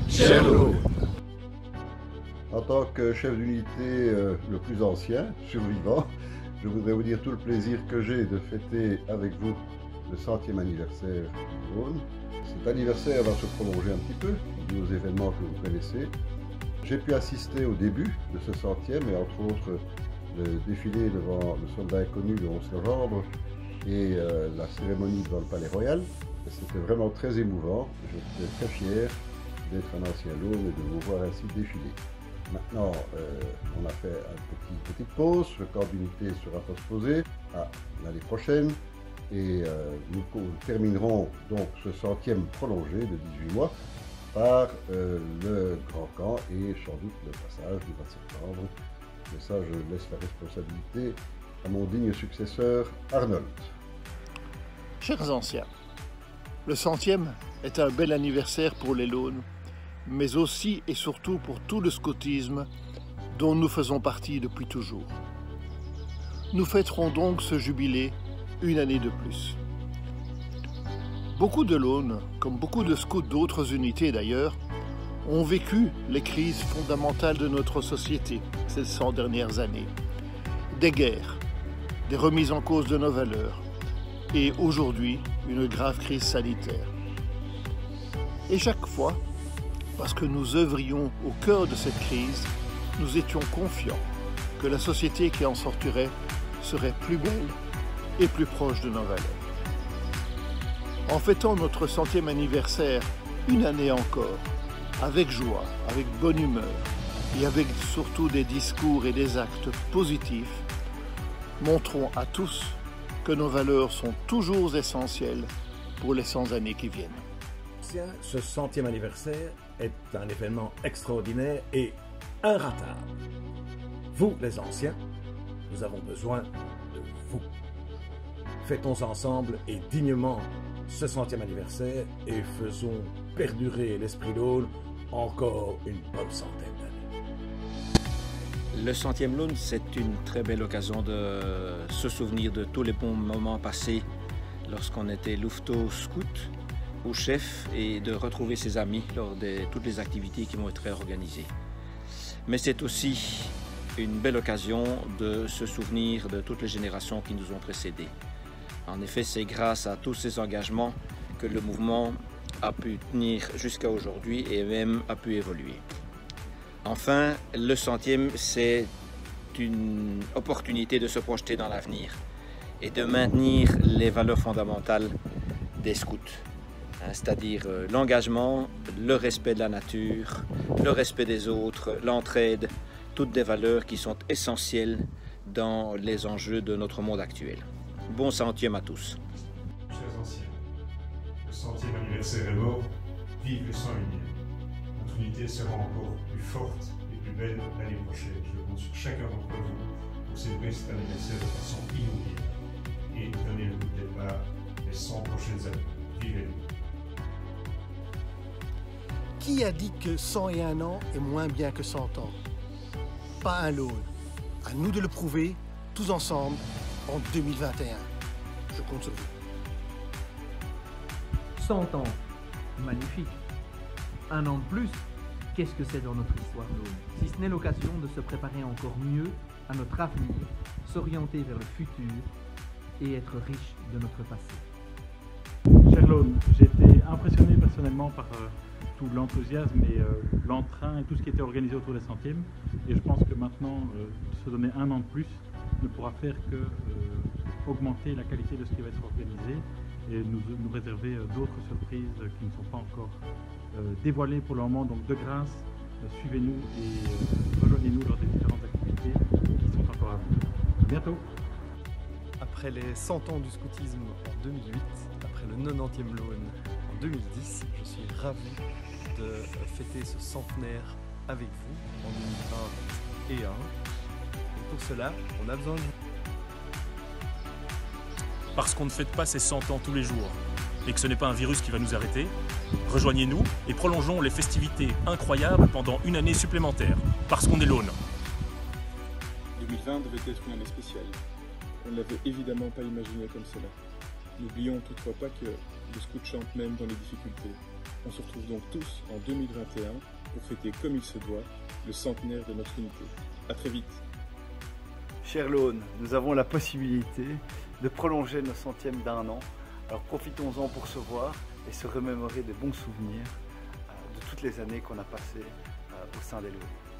Sherlock. En tant que chef d'unité le plus ancien, survivant, je voudrais vous dire tout le plaisir que j'ai de fêter avec vous le 100e anniversaire du Rhône. Cet anniversaire va se prolonger un petit peu, dû aux événements que vous connaissez. J'ai pu assister au début de ce 100e et entre autres le défilé devant le soldat inconnu le 11 novembre et la cérémonie devant le Palais Royal. C'était vraiment très émouvant. J'étais très fier d'être un ancien Loon et de vous voir ainsi défiler. Maintenant, on a fait une petite pause. Le camp d'unité sera postposé à l'année prochaine. Et nous terminerons donc ce 100e prolongé de 18 mois par le grand camp et sans doute le passage du 20 septembre. Mais ça, je laisse la responsabilité à mon digne successeur Arnold. Chers anciens, le 100e est un bel anniversaire pour les Launes, mais aussi et surtout pour tout le scoutisme dont nous faisons partie depuis toujours. Nous fêterons donc ce jubilé une année de plus. Beaucoup de Launes, comme beaucoup de scouts d'autres unités d'ailleurs, ont vécu les crises fondamentales de notre société ces 100 dernières années. Des guerres, des remises en cause de nos valeurs et aujourd'hui une grave crise sanitaire. Et chaque fois, parce que nous œuvrions au cœur de cette crise, nous étions confiants que la société qui en sortirait serait plus belle et plus proche de nos valeurs. En fêtant notre 100e anniversaire, une année encore, avec joie, avec bonne humeur et avec surtout des discours et des actes positifs, montrons à tous que nos valeurs sont toujours essentielles pour les 100 années qui viennent. Ce 100e anniversaire est un événement extraordinaire et inratable. Vous, les anciens, nous avons besoin de vous. Fêtons ensemble et dignement ce 100e anniversaire et faisons perdurer l'esprit Loon encore une bonne centaine d'années. Le 100e Loon, c'est une très belle occasion de se souvenir de tous les bons moments passés lorsqu'on était louveteau scout ou chef et de retrouver ses amis lors de toutes les activités qui vont être organisées. Mais c'est aussi une belle occasion de se souvenir de toutes les générations qui nous ont précédés. En effet, c'est grâce à tous ces engagements que le mouvement a pu tenir jusqu'à aujourd'hui et même a pu évoluer. Enfin, le 100e, c'est une opportunité de se projeter dans l'avenir et de maintenir les valeurs fondamentales des scouts, c'est-à-dire l'engagement, le respect de la nature, le respect des autres, l'entraide, toutes des valeurs qui sont essentielles dans les enjeux de notre monde actuel. Bon 100e à tous. Chers anciens, le 100e anniversaire est mort, vive le 101e. Notre unité sera encore plus forte et plus belle l'année prochaine. Je compte sur chacun d'entre vous pour célébrer cet anniversaire de façon inoubliable et donner le coup de départ les 100 prochaines années. Vivez-nous. Qui a dit que 101 ans est moins bien que 100 ans? Pas un Loon. À nous de le prouver, tous ensemble, en 2021. Je compte sur vous. 100 ans, magnifique. Un an de plus, qu'est-ce que c'est dans notre histoire Loon? Si ce n'est l'occasion de se préparer encore mieux à notre avenir, s'orienter vers le futur et être riche de notre passé. Cher Loon, j'ai été impressionné personnellement par tout l'enthousiasme et l'entrain et tout ce qui était organisé autour des 100e. Et je pense que maintenant, se donner un an de plus ne pourra faire que augmenter la qualité de ce qui va être organisé et nous réserver d'autres surprises qui ne sont pas encore dévoilées pour le moment. Donc de grâce, suivez-nous et rejoignez-nous lors des différentes activités qui sont encore à venir. À bientôt. Après les 100 ans du scoutisme en 2008, après le 90e Loon en 2010, je suis ravi de fêter ce centenaire avec vous en 2021. Et pour cela, on a besoin de vous. Parce qu'on ne fête pas ces 100 ans tous les jours et que ce n'est pas un virus qui va nous arrêter, rejoignez-nous et prolongeons les festivités incroyables pendant une année supplémentaire, parce qu'on est Loon. 2020 devait être une année spéciale. On ne l'avait évidemment pas imaginé comme cela. N'oublions toutefois pas que le scout chante même dans les difficultés. On se retrouve donc tous en 2021 pour fêter comme il se doit le centenaire de notre unité. À très vite. Cher l'Aune, nous avons la possibilité de prolonger nos centièmes d'1 an. Alors profitons-en pour se voir et se remémorer des bons souvenirs de toutes les années qu'on a passées au sein des l'Aune.